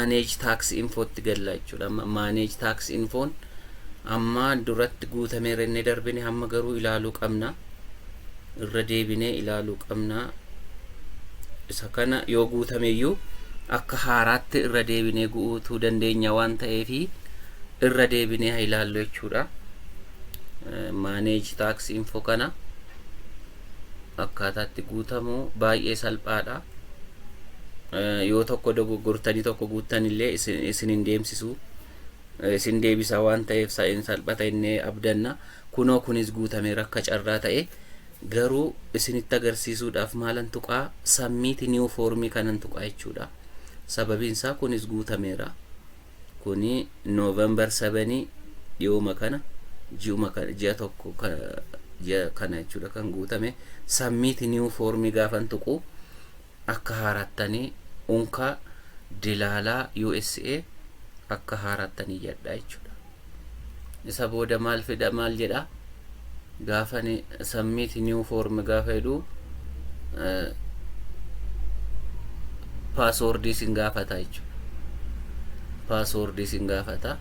manage tax info itti galla jechuudha. Manage tax info amma duratti guutame renne darbine hamma garuu ilaaluu qabna, irra deebinee ilaaluu qabna. Isa kana yoo guutameyyuu akka haaraatti irra deebinee guutuu dandeenya waan ta'eefi irra deebinee ilaallu jechuudha. Manage tax info kana akkaataatti guutamu baay'ee salphaadha. Yoo tokko dogoggortanii tokko guuttanillee isin hin deemsisu, isin deebisa waan ta'eef sa'in salphata inni abdanna. Kunoo kunis guutame rakka carraa ta'e garuu isinitti agarsiisuudhaaf maalan tuqaa submit new form kanan tuqaa jechuudha. Sababiin isaa kunis guutameera. Kuni November 7 dhiyooma kana ji'a tokko kana jechuudha kan guutame. Submit new form gaafan tuqu akka haarattanii unka dilaalaa USA akka haarattanii jedha jechuudha. Isa booda maal fida maal jedha gaafani submit new form gaafa jedhu password isin gaafata jechuudha. Password isin gaafata.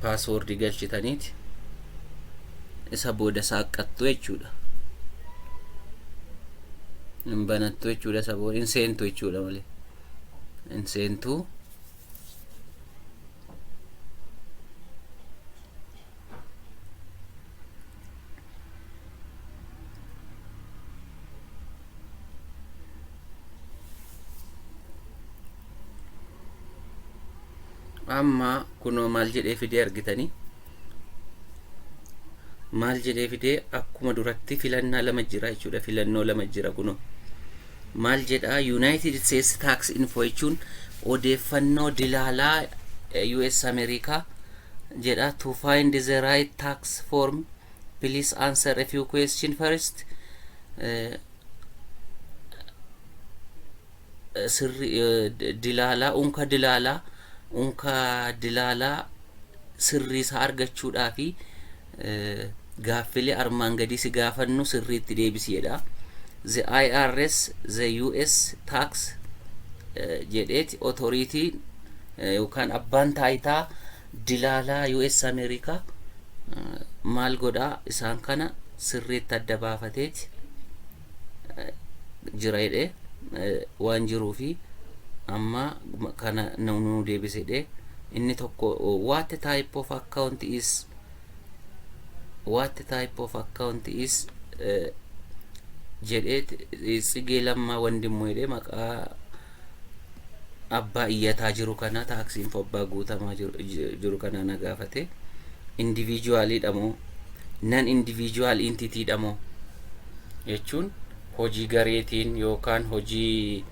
Password galchitaniiti isa booda saaqattu jechuudha. Banattu jechuudha. Isa booda inseentu jechuudha malee inseentu. Amma kuno maal jedhee fidee argitanii, maal jedhee fidee akkuma duratti filannaa lama jira jechuudha. Filannoo lama jira kuno maal jedha United States tax info jechuun odeeffannoo dilaalaa US America jedha. To find the right tax form please answer a few questions first. Dilaalaa unka dilaalaa sirrii isaa argachuudhaafi gaaffilee armaan gadii si gaafannu sirriitti deebisiidha. The IRS the US tax jedheeti authority yookaan abbaan taayitaa dilaalaa US America maal godhaa isaan kana sirriitti adda baafateeti jira jedhee waan jiruufi amma kana nu deebisedhe. Inni tokko what type of account is jedheet tsigee lammaa wandimmoo jedhee maqaa abbaa iyyataa jiru kana tax info abbaa guutamaa jiru kana na gaafate. Individually dhamoo non individual entity dhamoo jechuun hojii gareetiin yookaan hojii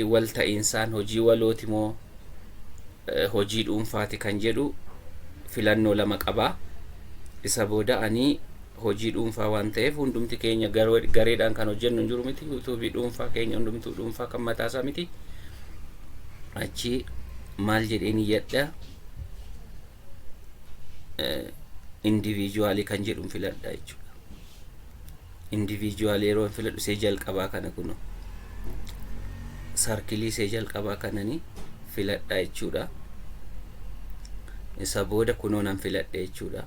wal ta'iinsaan hojii walooti moo hojii dhuunfaati kan jedhu filannoo lama qaba. Isa booda ani hojii dhuunfaa waan ta'eef hundumti keenya gareedhaan kan hojjennu hin jiru miti. YouTube dhuunfaa keenya hundumtuu dhuunfaa kan mataasaa miti. Achi maal jedheeni jedha individually kan jedhu filadha jechuudha. Individually yeroo filadhu see jalqabaa kana kuno sarkilii see jalqabaa kanani filadha jechuudha. Isa booda kunoo nan filadha jechuudha.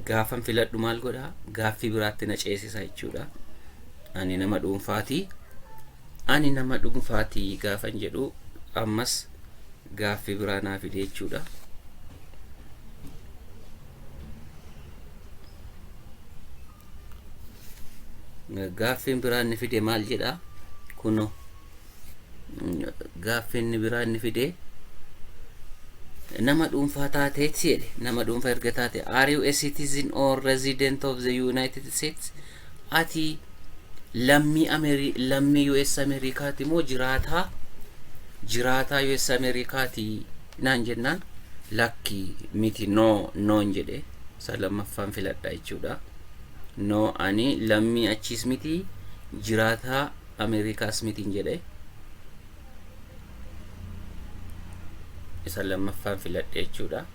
Gaafan filadhu maal godha gaaffii biraatti na ceesisa jechuudha. Ani nama dhuunfaati gaafan jedhu ammas gaaffii biraa naa fide jechuudha. Gaaffiin biraa ni fide maal jedha kuno gaaffiin biraa ni fide nama dhuunfaa taateetti jedhe. Nama dhuunfaa erga taate are you a citizen or resident of the United States? Ati lammii US Amerikaati moo jiraataa US Amerikaati naan jennaan lakki miti noon jedhe. Isa lammaffaan filadha jechuudha. No ani lammii achiis miti jiraataa Amerikaas mitiin jedhe. Isa lammaffaan filadha jechuudha.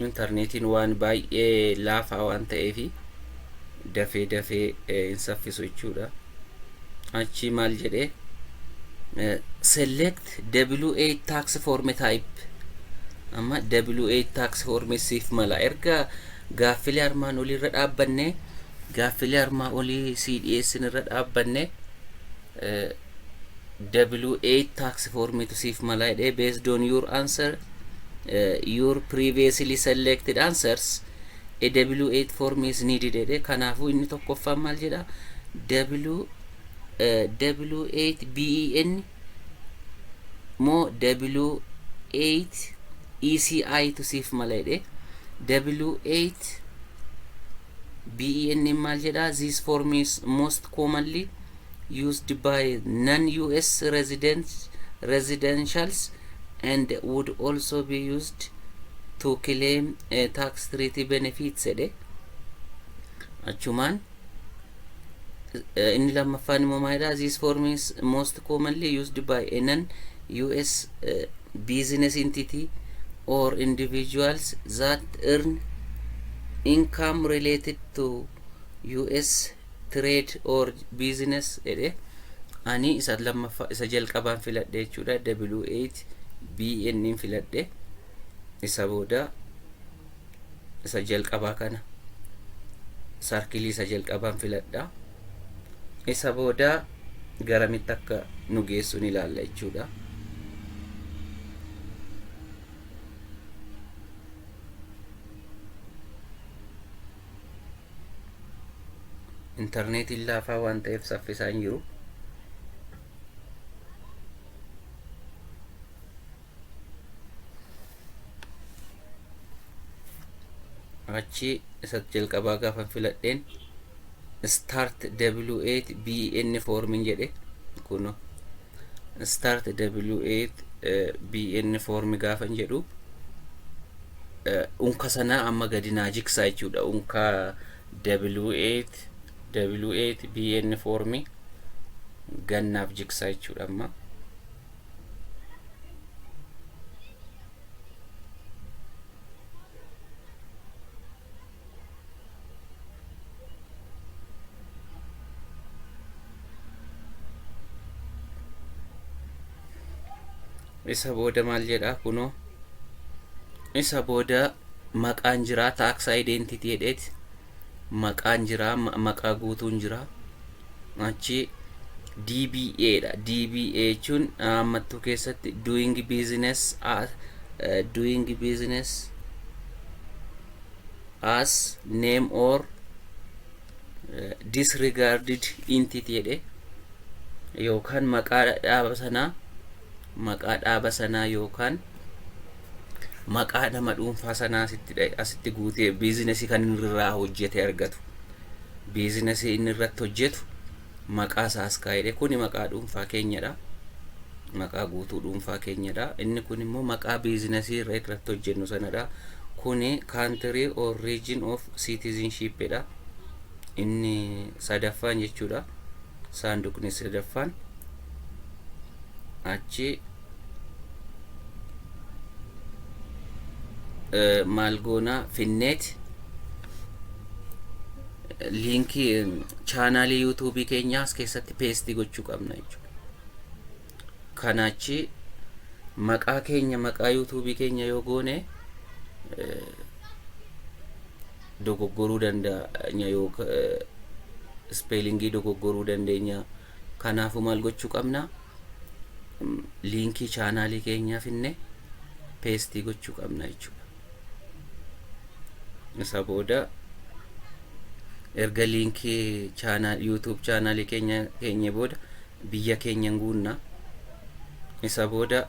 Internetiin waan baay'ee laafaa waan ta'eefi dafee hin saffisu jechuudha. achi maal jedhe select W8 tax form type. Amma W8 tax form siif mala erga gaaffilee armaan olii irra dhaabbanne gaaffilee armaan olii CDS irra dhaabbanne W8 tax form to siif mala jedhe based on your answer your previously selected answers a W8 form is needed jedhe. Kanaafuu inni tokkoffaan maal jedha W8 BEN mo W8 ECI to siif mala jedhe. W8 BEN maal jedha this form is most commonly used by non-US residentials and would also be used to claim tax treaty benefits jedhe. Achumaan inni lammaffaan immoo maal jedha this form is most commonly used by a non-US business entity or individuals that earn income related to US trade or business jedhe. Ani isa lammaffaa isa jalqabaan filadhe jechuudha. W8 BN filadhe. Isa booda isa jalqabaa kana sarkilii isa jalqabaan filadha. Isa booda garamitti akka nu geessu ni ilaalla jechuudha. Internetiin laafaa waan ta'eef saffisaan jiru. Achi isa jalqabaa gaafa filadheen start W8 BN form jedhe. Kuno start W8 BN form gaafa jedhu unka sana amma gadi naa jigsaa jechuudha. Unka W8 BN form gannaaf jigsaa jechuudha. Amma isa booda maal jedha kuno isa booda maqaan jira tax identity jedheeti. Maqaan jira maqaa guutuun jira. Achi DBA dha. DBA jechuun ammattuu keessatti doing business as name or disregarded entity jedhe. Yookaan maqaa dhaaba sanaa yookaan maqaa nama dhuunfaa sanaa asitti guutee biizinasii kan inni irraa hojjete argatu. Biizinasii inni irratti hojjetu maqaa isaas kaa'edhe. Kuni maqaa dhuunfaa keenyadha. Maqaa guutuu dhuunfaa keenyadha. Inni kun immoo maqaa biizinasii irratti hojjennu sanadha. Kuni country or region of citizenship dha. Inni sadaffaan jechuudha. Saanduqni sadaffaan. Achi maal goona finneet liinkii chaanaalii yuutuubii keenyaas keessatti peestii gochuu qabna jechuudha. Kanaachi maqaa keenya maqaa yuutuubii keenya yoo goone dogoggoruu dandeenya yookaan spellingii dogoggoruu dandeenya. Kanaafuu maal gochuu qabna liinkii chaanaalii keenyaa finne peestii gochuu qabna jechuudha. Isa booda erga liinkii YouTube chaanaalii keenya booda biyya keenyan guunna. Isa booda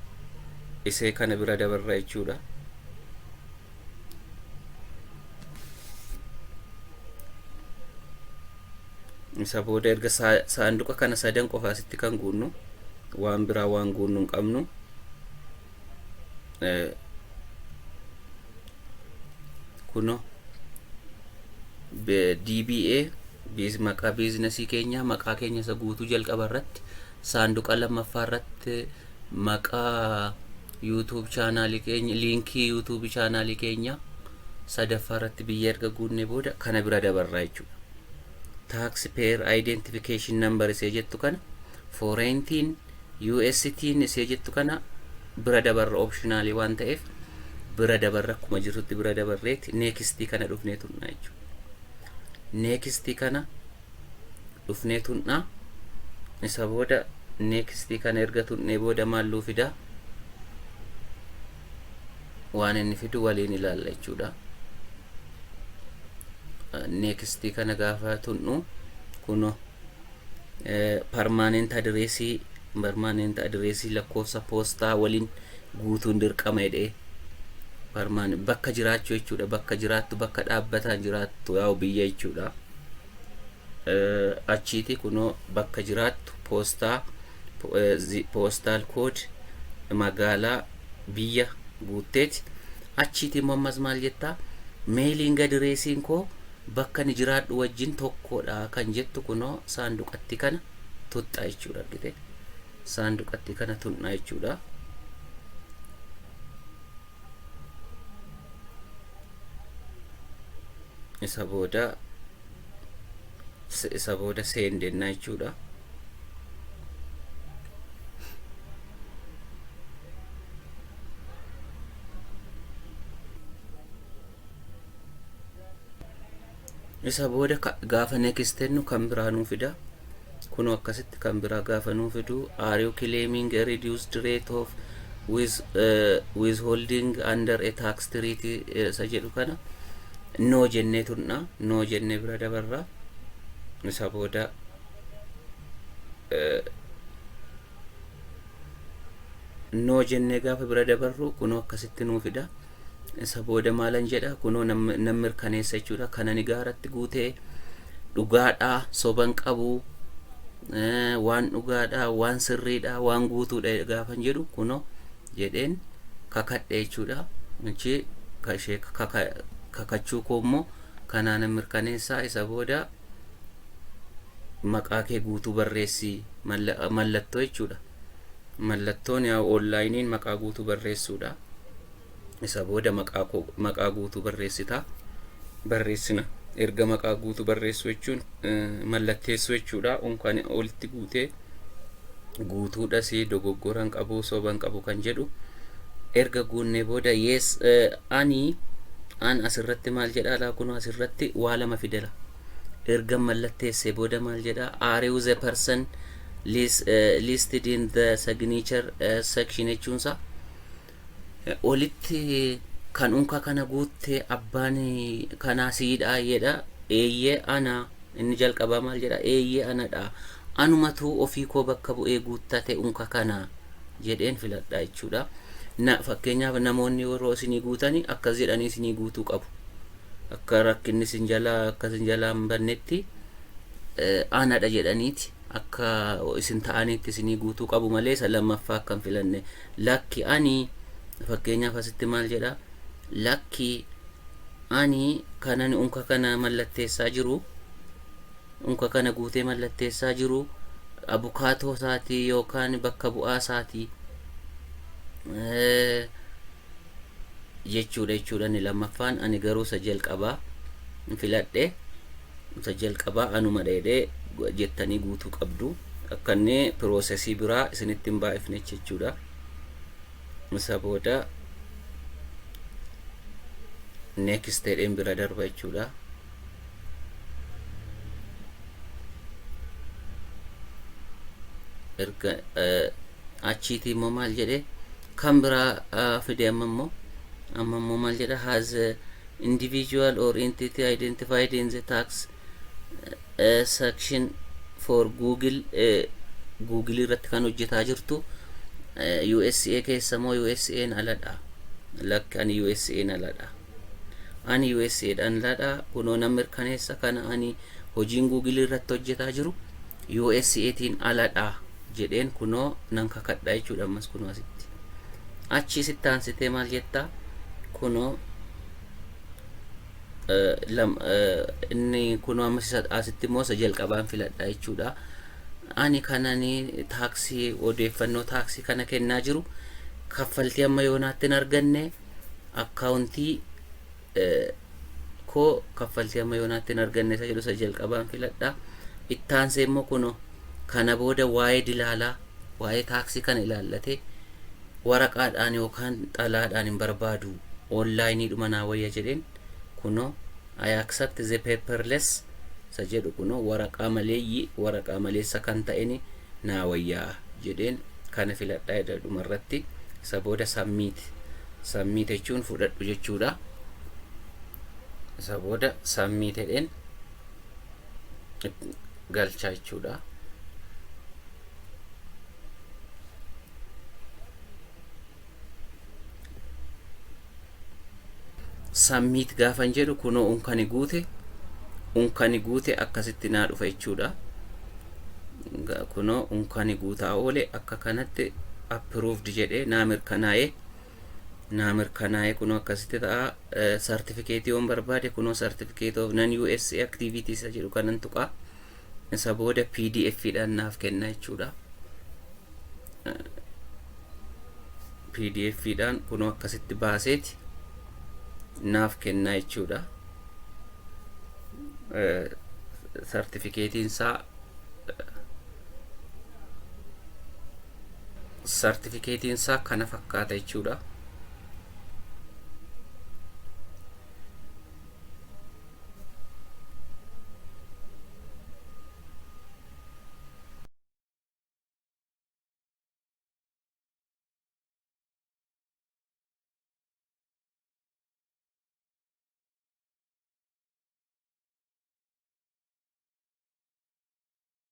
isee kana bira dabarra jechuudha. Isa booda erga saanduqa kana sadan qofaasitti kan guunnu waan biraa waan guunnu hin qabnu. Kuno DBA maqaa biizinasii keenya maqaa keenya isa guutuu jalqaba irratti saanduqa lammaffaa irratti maqaa YouTube chaanaalii keenya liinkii YouTube chaanaalii keenya sadaffaa irratti biyya erga guunne booda kana bira dabarraa jechuudha. Taxpayer identification number isee jettu kana foreign UST'n isee jettu kana bira dabarra optionally waan ta'eef bira dabarra akkuma jirtutti bira dabarreetti next kana dhufnee tunna jechuudha. Next kana dhufnee tunna isa booda next kana erga tunnee booda maalluu fida waan inni fidu waliin ilaalla jechuudha. Next kana gaafa tunnu kuno permanent address lakkoofsa poostaa waliin guutuun dirqama jedhee permanent bakka jiraachuu jechuudha. Bakka jiraattu bakka dhaabbataan jiraattu yaa'u biyya jechuudha. Achiiti kuno bakka jiraattu poostaa postal code magaalaa biyya guutteeti. Achiiti immoo ammas maal jettaa mailing addressiin koo bakka ni jiraadhu wajjin tokkodha kan jettu kuno saanduqatti kana tuxxa jechuudha. Argite saanduqatti kana tunna jechuudha. Isa booda seendenna jechuudha. Isa booda gaafa next tennu kan biraa nuu fida. Kuno akkasitti kan biraa gaafa nuu fidu are you claiming a reduced rate of withholding under a tax treaty isa jedhu kana no jennee tunna. No jennee bira dabarra. Isa booda no jennee gaafa bira dabarru kuno akkasitti nuu fida. Isa booda maalan jedha kuno nam mirkaneessa jechuudha. Kana ni gaaratti guutee dhugaadhaa soban qabu waan dhugaadhaa waan sirriidhaa waan guutuudha gaafan jedhu kuno jedheen kakadhe jechuudha. Inchi kashee kakachuu koo immoo kanaan mirkaneessaa. Isa booda maqaa kee guutuu barreessi mallattoo jechuudha. Mallattoon yaa onlaayiniin maqaa guutuu barreessuudha. Isa booda maqaa guutuu barreessina. Erga maqaa guutuu barreessu jechuun mallatteessu jechuudha. Unkaan olitti guutee guutuudhas dogoggoran qabu soban qabu kan jedhu erga guunnee booda yes an asirratti maal jedha laa kun asirratti waa lama fidela. Erga mallatteessee booda maal jedha are you the person listed in the signature section jechuunsa olitti kan unka kana guutte abbaan kana siidha jedha. Eeyyee ana inni jalqaba maal jedha eeyyee anadha anumatu ofii koo bakka bu'ee guuttate unka kana jedheen filadha jechuudha. Fakkeenyaaf namoonni yeroo isinii guutanii akkas jedhanii isinii guutuu qabu. Akka rakkinni isin jalaa akka isin jalaa hin bannetti anadha jedhaniiti akka isin ta'anitti isinii guutuu qabu malee isa lammaffaa akkan filanne. Lakki ani fakkeenyaaf asitti maal jedha lakki ani kanan unka kana mallatteessaa jiru unka kana guutee mallatteessaa jiru abukaatoo isaatii yookaan bakka bu'aa isaatii jechuudha. Ni lammaffaan ani garuu isa jalqabaa filadhe. Isa jalqabaa anuma dheedhee jettanii guutuu qabdu. Akkanne piroosesii biraa isinitti hin baay'ifne jechuudha. Isa booda next jedheen bira darba jechuudha. Erga achiiti immoo maal jedhe kan biraa fide amma immoo maal jedha has individual or entity identified in the tax section for Google irratti kan hojjetaa jirtu USA keessa moo USA'n aladha. Lakki ani USA'n aladha. Ani USA'dhaan aladha. Kunoo nam mirkaneessa kana ani hojiin Google irratti hojjetaa jiru USA'tiin aladha jedheen kunoo nan kakadha jechuudha. Ammas kunoo asitti achi sittaansitee maal jettaa kunoo inni kunoo ammas asitti immoo isa jalqabaan filadha jechuudha. Ani kanani taaksii odeeffannoo taaksii kana kennaa jiru kaffaltii amma yoonaatti hin arganne akkaawuntii koo kaffaltii amma yoonaatti hin arganne isa jedhu isa jalqabaan filadha. Ittaansee immoo kunoo kana booda waa'ee dilaalaa waa'ee taaksii kana ilaallate waraqaadhaan yookaan xalaadhaan hin barbaadu onlaayinii dhuma naa wayya jedheen kunoo I accept the paperless sa jedhu kunoo waraqaa maleessa kan ta'eni naa wayyaa jedheen kana filadhaa jedha dhumarratti isa booda submit jechuun fudhadhu jechuudha. Isa booda submit jedheen galchaa jechuudha. Submit gaafan jedhu kunoo unkani guute akkasitti naa dhufa jechuudha. Kunoo unkani guutaa oole akka kanatti approved jedhee naa mirkanaa'e kunoo akkasitti ta'a. Certificate yoon barbaade kunoo certificate of non USA activities jedhu kanan tuqaa. Isa booda PDF dhaan naaf kenna jechuudha. PDF dhaan kunoo akkasitti baaseeti naaf kenna jechuudha. Certificatein isaa kana fakkaata jechuudha.